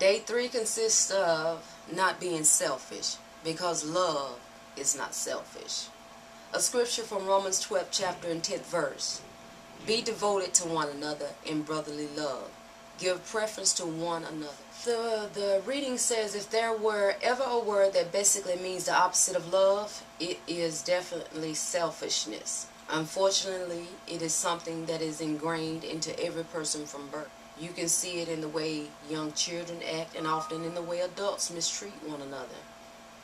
Day 3 consists of not being selfish, because love is not selfish. A scripture from Romans 12 chapter and 10th verse. Be devoted to one another in brotherly love. Give preference to one another. The reading says, if there were ever a word that basically means the opposite of love, it is definitely selfishness. Unfortunately, it is something that is ingrained into every person from birth. You can see it in the way young children act and often in the way adults mistreat one another.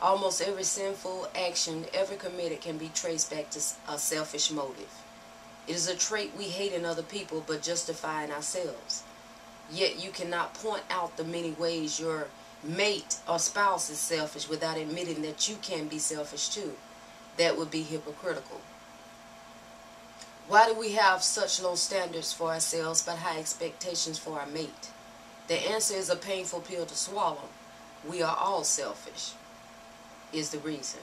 Almost every sinful action ever committed can be traced back to a selfish motive. It is a trait we hate in other people but justify in ourselves. Yet you cannot point out the many ways your mate or spouse is selfish without admitting that you can be selfish too. That would be hypocritical. Why do we have such low standards for ourselves but high expectations for our mate? The answer is a painful pill to swallow. We are all selfish, is the reason.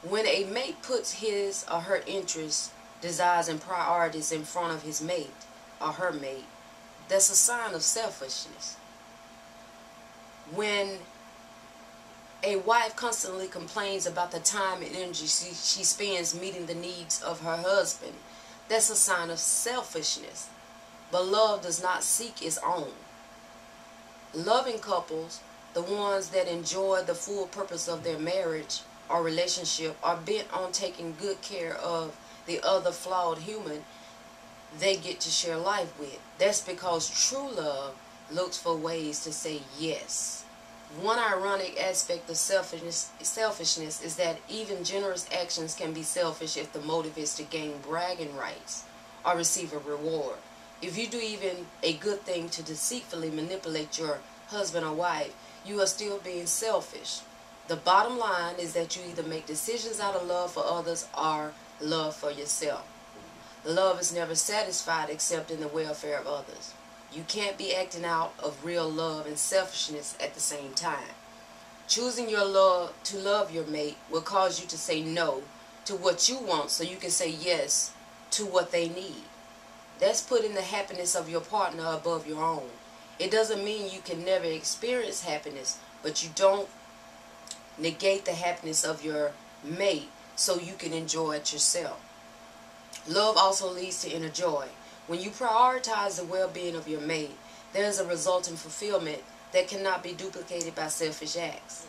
When a mate puts his or her interests, desires, and priorities in front of his mate or her mate, that's a sign of selfishness. When a wife constantly complains about the time and energy she spends meeting the needs of her husband, that's a sign of selfishness. But love does not seek its own. Loving couples, the ones that enjoy the full purpose of their marriage or relationship, are bent on taking good care of the other flawed human they get to share life with. That's because true love looks for ways to say yes. One ironic aspect of selfishness is that even generous actions can be selfish if the motive is to gain bragging rights or receive a reward. If you do even a good thing to deceitfully manipulate your husband or wife, you are still being selfish. The bottom line is that you either make decisions out of love for others or love for yourself. Love is never satisfied except in the welfare of others. You can't be acting out of real love and selfishness at the same time. Choosing to love your mate will cause you to say no to what you want so you can say yes to what they need. That's putting the happiness of your partner above your own. It doesn't mean you can never experience happiness, but you don't negate the happiness of your mate so you can enjoy it yourself. Love also leads to inner joy. When you prioritize the well-being of your mate, there is a resulting fulfillment that cannot be duplicated by selfish acts.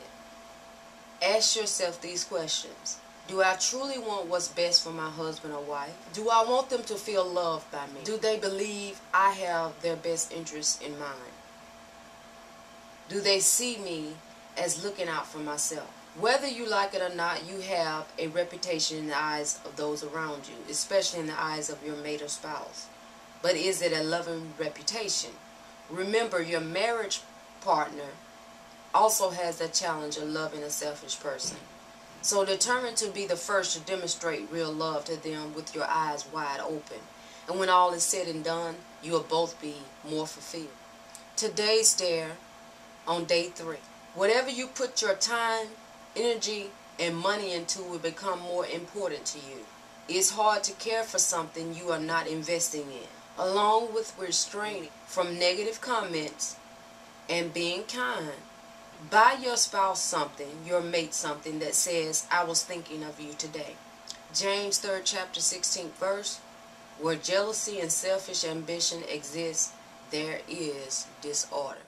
Ask yourself these questions. Do I truly want what's best for my husband or wife? Do I want them to feel loved by me? Do they believe I have their best interests in mind? Do they see me as looking out for myself? Whether you like it or not, you have a reputation in the eyes of those around you, especially in the eyes of your mate or spouse. But is it a loving reputation? Remember, your marriage partner also has the challenge of loving a selfish person. So determine to be the first to demonstrate real love to them with your eyes wide open. And when all is said and done, you will both be more fulfilled. Today's dare on day 3. Whatever you put your time, energy, and money into will become more important to you. It's hard to care for something you are not investing in. Along with restraining from negative comments and being kind, buy your spouse something, your mate something that says, I was thinking of you today. James 3rd chapter 16th verse, where jealousy and selfish ambition exist, there is disorder.